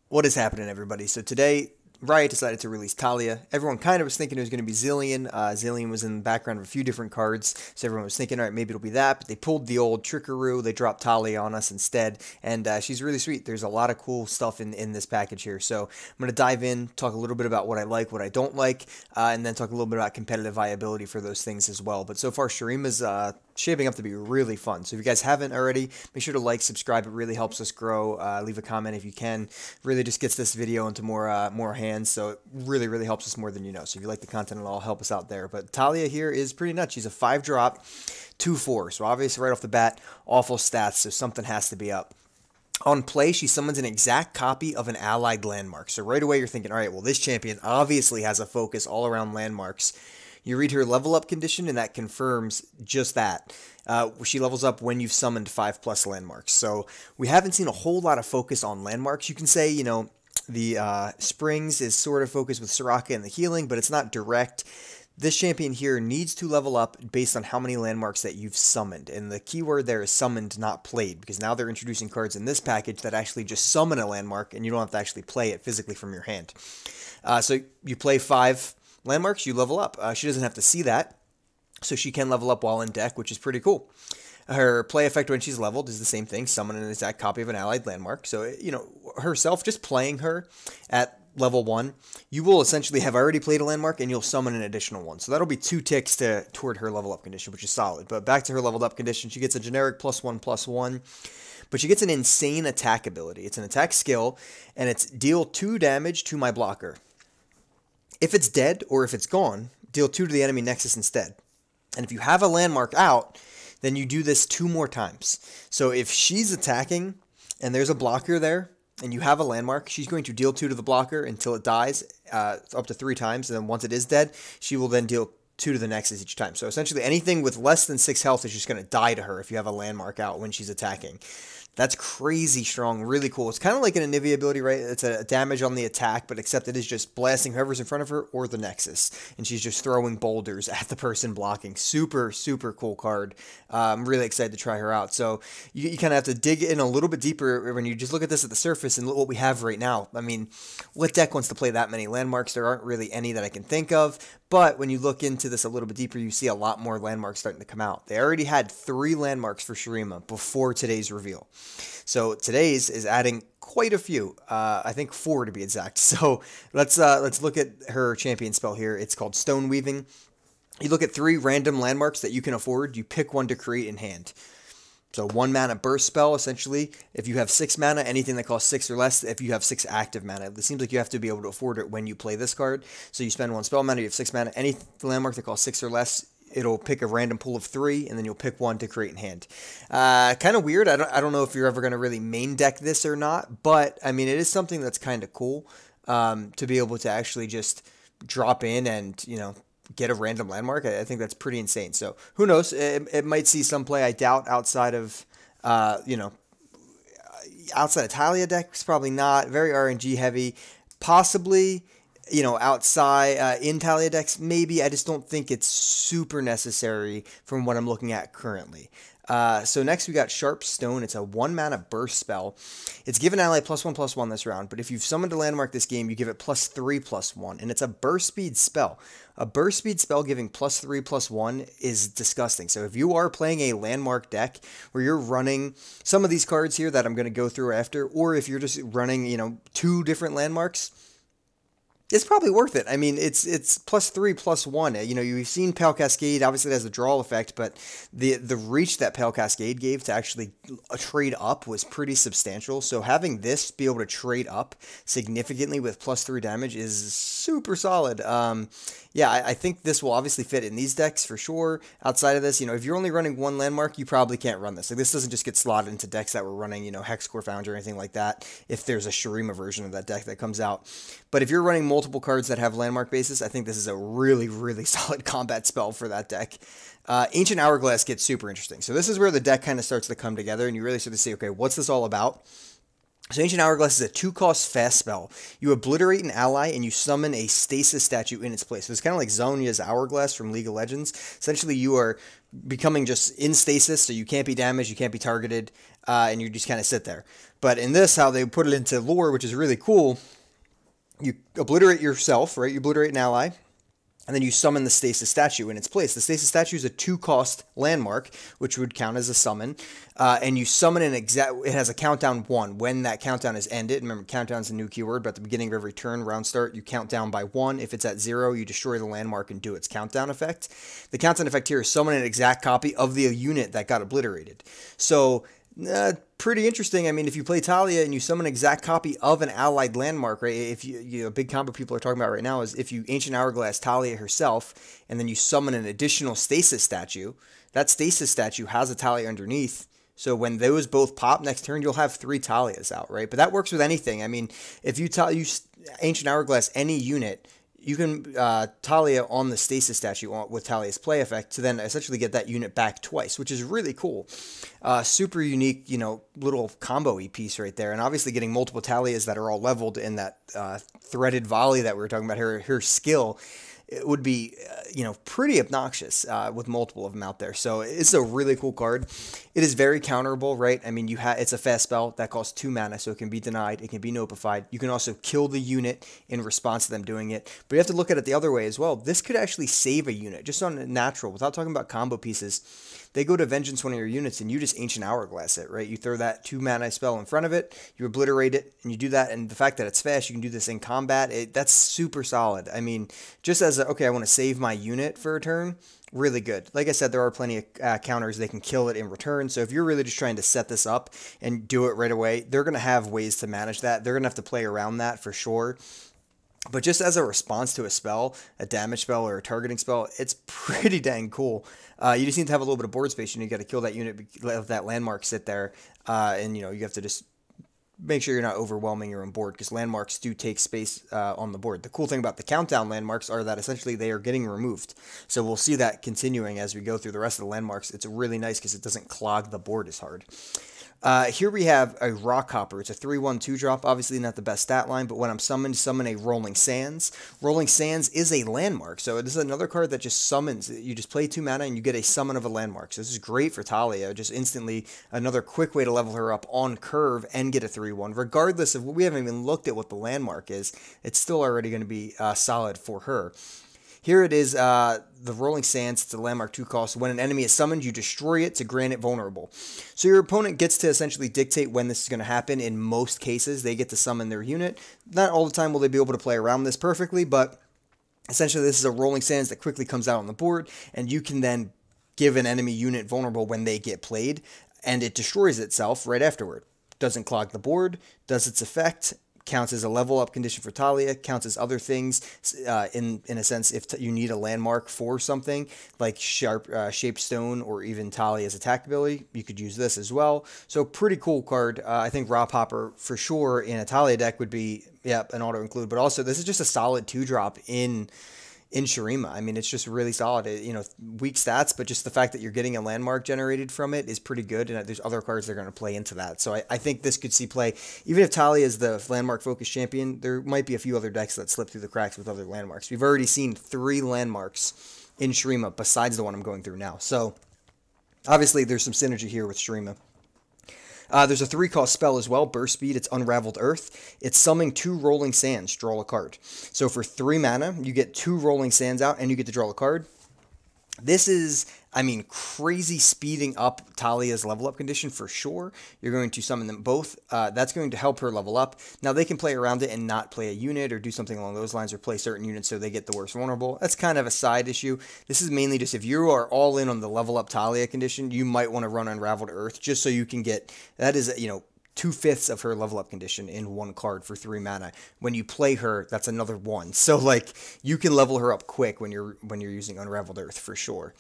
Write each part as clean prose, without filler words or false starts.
What is happening, everybody? So today, Riot decided to release Taliyah. Everyone kind of was thinking it was going to be Zillion. Zillion was in the background of a few different cards, so everyone was thinking, all right, maybe it'll be that. But they pulled the old Trickaroo. They dropped Taliyah on us instead, and she's really sweet. There's a lot of cool stuff in this package here. So I'm going to dive in, talk a little bit about what I like, what I don't like, and then talk a little bit about competitive viability for those things as well. But so far, Shurima's shaping up to be really fun. So if you guys haven't already, make sure to like, subscribe. It really helps us grow. Leave a comment if you can. Really just gets this video into more hands. So it really helps us more than you know. So if you like the content at all, help us out there. But Taliyah here is pretty nuts. She's a 5-drop, 2/4. So obviously right off the bat, awful stats. So something has to be up. On play, she summons an exact copy of an allied landmark. So right away you're thinking, all right, well, this champion obviously has a focus all around landmarks. You read her level up condition, and that confirms just that. She levels up when you've summoned 5+ landmarks. So we haven't seen a whole lot of focus on landmarks. You can say, you know, the Springs is sort of focused with Soraka and the healing, but it's not direct. This champion here needs to level up based on how many landmarks that you've summoned. And the keyword there is summoned, not played, because now they're introducing cards in this package that actually just summon a landmark, and you don't have to actually play it physically from your hand. So you play 5 landmarks, you level up. She doesn't have to see that, so she can level up while in deck, which is pretty cool. Her play effect when she's leveled is the same thing, summon an exact copy of an allied landmark. So, you know, herself, just playing her at level 1, you will essentially have already played a landmark and you'll summon an additional one. So that'll be 2 ticks toward her level up condition, which is solid. But back to her leveled up condition, she gets a generic +1/+1. But she gets an insane attack ability. It's an attack skill, and it's deal 2 damage to my blocker. If it's dead or if it's gone, deal 2 to the enemy nexus instead. And if you have a landmark out, then you do this 2 more times. So if she's attacking and there's a blocker there and you have a landmark, she's going to deal 2 to the blocker until it dies, up to 3 times. And then once it is dead, she will then deal 2 to the nexus each time. So essentially anything with less than 6 health is just going to die to her if you have a landmark out when she's attacking. That's crazy strong, really cool. It's kind of like an Anivia ability, right? It's a damage on the attack, but except it is just blasting whoever's in front of her or the Nexus. And she's just throwing boulders at the person blocking. Super cool card. I'm really excited to try her out. So you kind of have to dig in a little bit deeper when you just look at this at the surface and look what we have right now. I mean, what deck wants to play that many landmarks? There aren't really any that I can think of. But when you look into this a little bit deeper, you see a lot more landmarks starting to come out. They already had 3 landmarks for Shurima before today's reveal. So today's is adding quite a few. I think 4 to be exact. So let's look at her champion spell here. It's called Stone Weaving. You look at 3 random landmarks that you can afford. You pick one to create in hand. So 1 mana burst spell, essentially. If you have 6 mana, anything that costs 6 or less, if you have 6 active mana. It seems like you have to be able to afford it when you play this card. So you spend 1 spell mana, you have 6 mana. Any landmark that costs 6 or less, it'll pick a random pool of 3, and then you'll pick 1 to create in hand. Kind of weird. I don't know if you're ever going to really main deck this or not, but, I mean, it is something that's kind of cool to be able to actually just drop in and, you know, get a random landmark. I think that's pretty insane. So who knows? It might see some play. I doubt outside of, you know, outside of Taliyah decks, probably not. Very RNG heavy. Possibly, you know, outside in Taliyah decks, maybe. I just don't think it's super necessary from what I'm looking at currently. So next we got Sharp Stone. It's a 1 mana burst spell. It's given ally +1/+1 this round, but if you've summoned a landmark this game, you give it +3/+1, and it's a burst speed spell. A burst speed spell giving +3/+1 is disgusting. So if you are playing a landmark deck where you're running some of these cards here that I'm going to go through after, or if you're just running, you know, 2 different landmarks, it's probably worth it. I mean, it's +3/+1. You know, you've seen Pale Cascade. Obviously, it has a draw effect, but the reach that Pale Cascade gave to actually trade up was pretty substantial. So having this be able to trade up significantly with +3 damage is super solid. Yeah, I think this will obviously fit in these decks for sure. Outside of this, you know, if you're only running 1 landmark, you probably can't run this. Like, this doesn't just get slotted into decks that were running, you know, Hexcore Foundry or anything like that, if there's a Shurima version of that deck that comes out. But if you're running multiple cards that have landmark basis, I think this is a really solid combat spell for that deck. Ancient Hourglass gets super interesting. So this is where the deck kind of starts to come together, and you really start to see, okay, what's this all about? So Ancient Hourglass is a 2-cost fast spell. You obliterate an ally and you summon a stasis statue in its place. So it's kind of like Zhonya's Hourglass from League of Legends. Essentially, you are becoming just in stasis, so you can't be damaged, you can't be targeted, and you just kind of sit there. But in this, how they put it into lore, which is really cool, you obliterate yourself, right? You obliterate an ally, and then you summon the stasis statue in its place. The stasis statue is a 2-cost landmark, which would count as a summon. And you summon it has a countdown 1. When that countdown is ended, remember, countdown's a new keyword, but at the beginning of every turn, round start, you count down by 1. If it's at 0, you destroy the landmark and do its countdown effect. The countdown effect here is summon an exact copy of the unit that got obliterated. So, pretty interesting. I mean, if you play Taliyah and you summon an exact copy of an allied landmark, right? If a big combo people are talking about right now is if you Ancient Hourglass Taliyah herself, and then you summon an additional stasis statue, that stasis statue has a Taliyah underneath. So when those both pop next turn, you'll have 3 Taliyahs out, right? But that works with anything. I mean, if you Ancient Hourglass any unit, you can Taliyah on the stasis statue with Taliyah's play effect to then essentially get that unit back twice, which is really cool. Super unique, little combo-y piece right there. And obviously getting multiple Taliyahs that are all leveled in that threaded volley that we were talking about, her skill, it would be, pretty obnoxious with multiple of them out there. So it's a really cool card. It is very counterable, right? I mean, it's a fast spell that costs 2 mana, so it can be denied. It can be notified. You can also kill the unit in response to them doing it. But you have to look at it the other way as well. This could actually save a unit, just on natural, without talking about combo pieces. They go to Vengeance one of your units, and you just Ancient Hourglass it, right? You throw that 2 mana spell in front of it, you obliterate it, and you do that. And the fact that it's fast, you can do this in combat, that's super solid. I mean, just as okay, I want to save my unit for a turn, really good. Like I said, there are plenty of counters. They can kill it in return. So if you're really just trying to set this up and do it right away, they're going to have ways to manage that. They're going to have to play around that for sure. But just as a response to a spell, a damage spell or a targeting spell, it's pretty dang cool. You just need to have a little bit of board space. You got to kill that unit, let that landmark sit there, and you have to just make sure you're not overwhelming your own board, because landmarks do take space on the board. The cool thing about the countdown landmarks are that essentially they are getting removed. So we'll see that continuing as we go through the rest of the landmarks. It's really nice because it doesn't clog the board as hard. Here we have a Rock Hopper. It's a 3/1 2-drop. Obviously not the best stat line, but when I'm summoned, summon a Rolling Sands. Rolling Sands is a landmark, so this is another card that just summons. You just play 2 mana and you get a summon of a landmark. So this is great for Taliyah. Just instantly another quick way to level her up on curve and get a 3/1. Regardless of, we haven't even looked at what the landmark is, it's still already going to be solid for her. Here it is, the Rolling Sands. It's a landmark 2 cost. When an enemy is summoned, you destroy it to grant it vulnerable. So your opponent gets to essentially dictate when this is going to happen. In most cases, they get to summon their unit. Not all the time will they be able to play around this perfectly, but essentially this is a Rolling Sands that quickly comes out on the board, and you can then give an enemy unit vulnerable when they get played, and it destroys itself right afterward. Doesn't clog the board, does its effect, counts as a level up condition for Taliyah, counts as other things in a sense if you need a landmark for something like shaped stone or even Taliyah's attack ability, you could use this as well. So pretty cool card. I think Rock Hopper for sure in a Taliyah deck would be an auto include, but also this is just a solid 2-drop in Shurima. I mean, it's just really solid. Weak stats, but just the fact that you're getting a landmark generated from it is pretty good, and there's other cards that are going to play into that. So I think this could see play. Even if Taliyah is the landmark-focused champion, there might be a few other decks that slip through the cracks with other landmarks. We've already seen 3 landmarks in Shurima besides the one I'm going through now. So obviously there's some synergy here with Shurima. There's a 3-cost spell as well, Burst Speed. It's Unraveled Earth. It's summoning 2 Rolling Sands, draw a card. So for 3 mana, you get 2 Rolling Sands out, and you get to draw a card. This is, crazy speeding up Taliyah's level up condition for sure. You're going to summon them both. That's going to help her level up. Now, they can play around it and not play a unit or do something along those lines, or play certain units so they get the worst vulnerable. That's kind of a side issue. This is mainly just if you are all in on the level up Taliyah condition, you might want to run Unraveled Earth just so you can get, that is, 2/5 of her level up condition in 1 card for 3 mana. When you play her, that's another 1. So you can level her up quick when you're using Unraveled Earth for sure.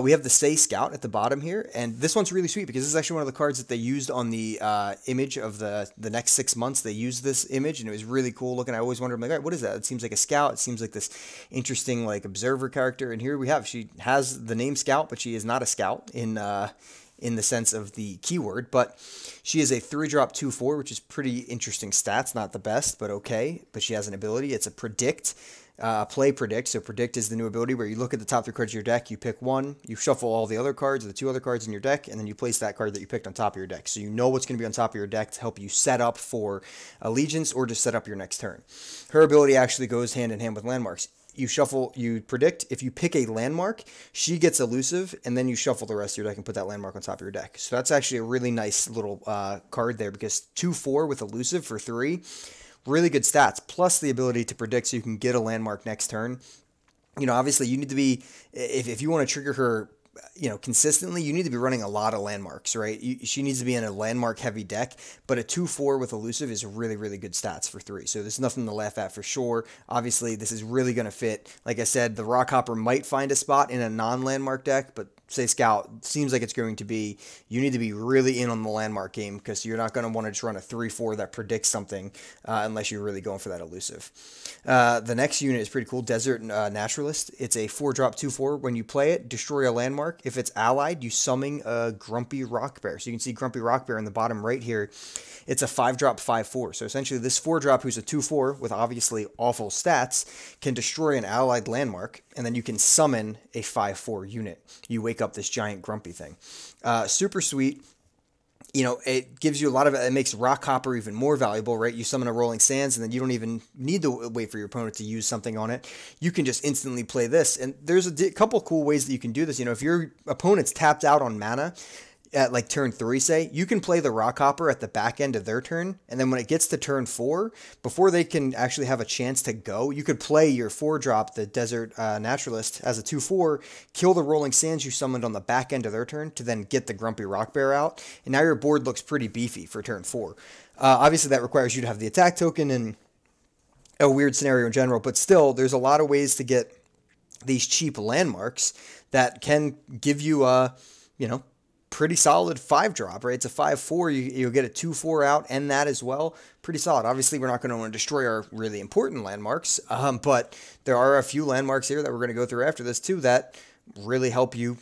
We have the Say Scout at the bottom here, and this one's really sweet because this is actually one of the cards that they used on the image of the next 6 months. They used this image, and it was really cool looking. I always wondered, all right, what is that? It seems like a scout. It seems like this interesting observer character, and here we have, she has the name Scout, but she is not a scout in in the sense of the keyword, but she is a 3-drop 2/4, which is pretty interesting stats. Not the best, but okay. But she has an ability. It's a predict. Play predict. So predict is the new ability where you look at the top 3 cards of your deck, you pick one, you shuffle all the other cards, the 2 other cards in your deck, and then you place that card that you picked on top of your deck. So you know what's going to be on top of your deck to help you set up for Allegiance or just set up your next turn. Her ability actually goes hand in hand with landmarks. You shuffle, you predict. If you pick a landmark, she gets elusive, and then you shuffle the rest of your deck and put that landmark on top of your deck. So that's actually a really nice little card there, because 2/4 with elusive for 3. Really good stats, plus the ability to predict so you can get a landmark next turn. You know, obviously you need to be, if you want to trigger her, you know, consistently, you need to be running a lot of landmarks, right? She needs to be in a landmark heavy deck, but a 2/4 with elusive is really, really good stats for 3. So there's nothing to laugh at for sure. Obviously, this is really going to fit. Like I said, the Rockhopper might find a spot in a non-landmark deck, but say Scout seems like it's going to be, you need to be really in on the landmark game, because you're not going to want to just run a 3/4 that predicts something unless you're really going for that elusive. The next unit is pretty cool, Desert Naturalist. It's a 4-drop 2/4. When you play it, destroy a landmark. If it's allied, you summon a Grumpy Rock Bear. So you can see Grumpy Rock Bear in the bottom right here. It's a 5-drop 5/4. So essentially this 4-drop, who's a 2/4 with obviously awful stats, can destroy an allied landmark, and then you can summon a 5/4 unit. You wake up this giant grumpy thing. Super sweet. You know, it gives you a lot of, it makes Rockhopper even more valuable, right? You summon a Rolling Sands, and then you don't even need to wait for your opponent to use something on it. You can just instantly play this. And there's a couple cool ways that you can do this. You know, if your opponent's tapped out on mana at like turn 3, say, you can play the Rockhopper at the back end of their turn, and then when it gets to turn 4, before they can actually have a chance to go, you could play your 4-drop, the Desert Naturalist, as a 2/4, kill the Rolling Sands you summoned on the back end of their turn to then get the Grumpy Rock Bear out, and now your board looks pretty beefy for turn 4. Obviously, that requires you to have the attack token and a weird scenario in general, but still, there's a lot of ways to get these cheap landmarks that can give you, you know, pretty solid 5-drop, right? It's a 5/4. You'll get a 2/4 out and that as well. Pretty solid. Obviously, we're not going to want to destroy our really important landmarks, but there are a few landmarks here that we're going to go through after this too that really help you,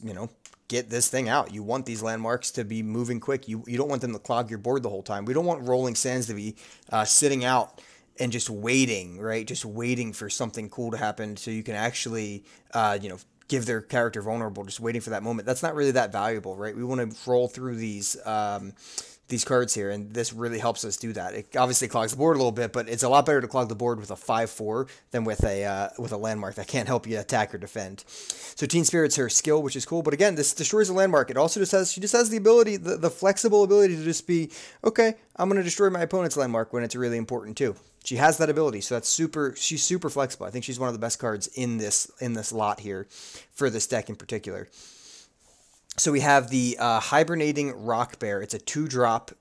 you know, get this thing out. You want these landmarks to be moving quick. You don't want them to clog your board the whole time. We don't want Rolling Sands to be sitting out and just waiting, right? Just waiting for something cool to happen so you can actually, you know, give their character vulnerable, just waiting for that moment. That's not really that valuable, right? We want to roll through these cards here, and this really helps us do that. It obviously clogs the board a little bit, but it's a lot better to clog the board with a 5/4 than with a landmark that can't help you attack or defend. So Teen Spirit's her skill, which is cool, but again, this destroys a landmark. It also just has, she just has the ability, the flexible ability to just be, okay, I'm going to destroy my opponent's landmark when it's really important too. She has that ability, so that's super. She's super flexible. I think she's one of the best cards in this lot here for this deck in particular. So we have the Hibernating Rock Bear. It's a 2-drop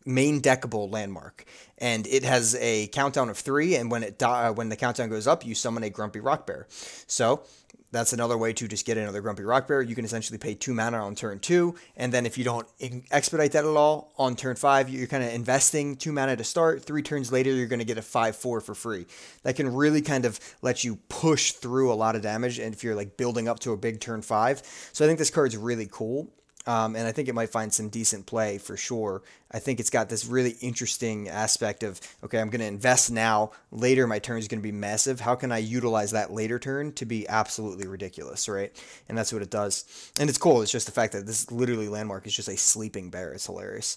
main deckable landmark, and it has a countdown of 3. And when the countdown goes up, you summon a Grumpy Rock Bear. So that's another way to just get another Grumpy Rock Bear. You can essentially pay 2 mana on turn 2, and then if you don't expedite that at all, on turn 5, you're kind of investing 2 mana to start. 3 turns later, you're going to get a 5/4 for free. That can really kind of let you push through a lot of damage, and if you're like building up to a big turn 5. So I think this card's really cool. And I think it might find some decent play for sure. I think it's got this really interesting aspect of, okay, I'm going to invest now. Later, my turn is going to be massive. How can I utilize that later turn to be absolutely ridiculous, right? And that's what it does. And it's cool. It's just the fact that this literally landmark is just a sleeping bear. It's hilarious.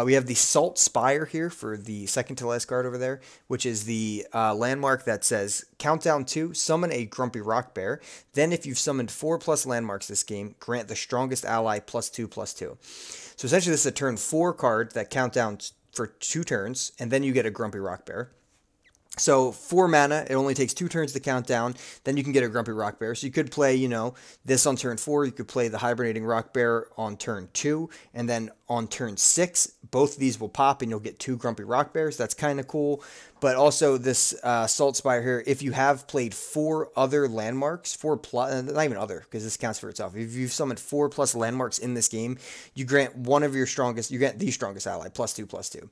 We have the Salt Spire here for the second to last card over there, which is the landmark that says, countdown 2, summon a Grumpy Rock Bear. Then if you've summoned 4+ landmarks this game, grant the strongest ally +2/+2. So essentially this is a turn 4 card that countdowns for 2 turns, and then you get a Grumpy Rock Bear. So 4 mana, it only takes 2 turns to count down, then you can get a Grumpy Rock Bear. So you could play, you know, this on turn 4, you could play the Hibernating Rock Bear on turn 2, and then on turn 6, both of these will pop and you'll get 2 Grumpy Rock Bears. That's kind of cool. But also this Salt Spire here, if you have played 4 other landmarks, 4+, not even other, because this counts for itself. If you've summoned 4+ landmarks in this game, you grant one of your strongest, you get the strongest ally, +2/+2.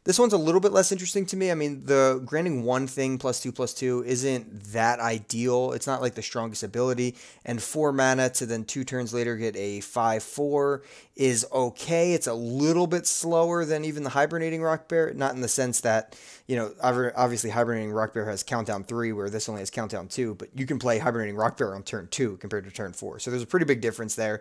This one's a little bit less interesting to me. I mean, the granting one thing +2/+2 isn't that ideal. It's not like the strongest ability. And 4 mana to then 2 turns later get a 5/4 is okay. It's a little bit slower than even the Hibernating Rock Bear. Not in the sense that, obviously Hibernating Rock Bear has countdown 3, where this only has countdown 2. But you can play Hibernating Rock Bear on turn 2 compared to turn 4. So there's a pretty big difference there.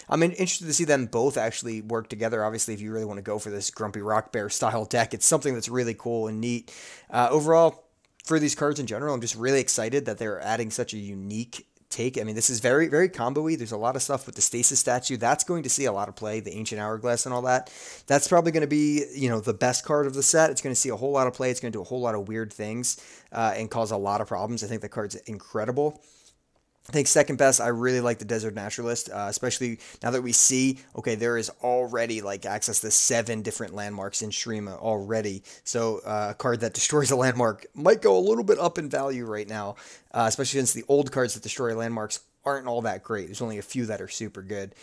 I'm interested to see them both actually work together. Obviously, if you really want to go for this Grumpy Rock Bear style deck, it's something that's really cool and neat. Overall, for these cards in general, I'm just really excited that they're adding such a unique take. I mean, this is very, very combo-y. There's a lot of stuff with the Stasis statue. That's going to see a lot of play, the Ancient Hourglass and all that. That's probably going to be, the best card of the set. It's going to see a whole lot of play. It's going to do a whole lot of weird things and cause a lot of problems. I think the card's incredible. I think second best, I really like the Desert Naturalist, especially now that we see, okay, there is already access to 7 different landmarks in Shrima already. So a card that destroys a landmark might go a little bit up in value right now, especially since the old cards that destroy landmarks aren't all that great. There's only a few that are super good.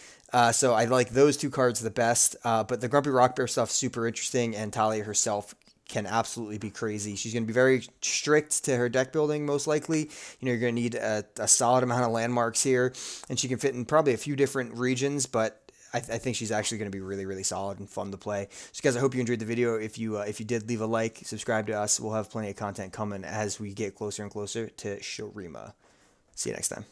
So I like those 2 cards the best, but the Grumpy Rock Bear stuff super interesting, and Taliyah herself can absolutely be crazy. She's going to be very strict to her deck building, most likely. You're going to need a solid amount of landmarks here, and she can fit in probably a few different regions, but I think she's actually going to be really, really solid and fun to play. So, guys, I hope you enjoyed the video. If you did, leave a like, subscribe to us. We'll have plenty of content coming as we get closer and closer to Shurima. See you next time.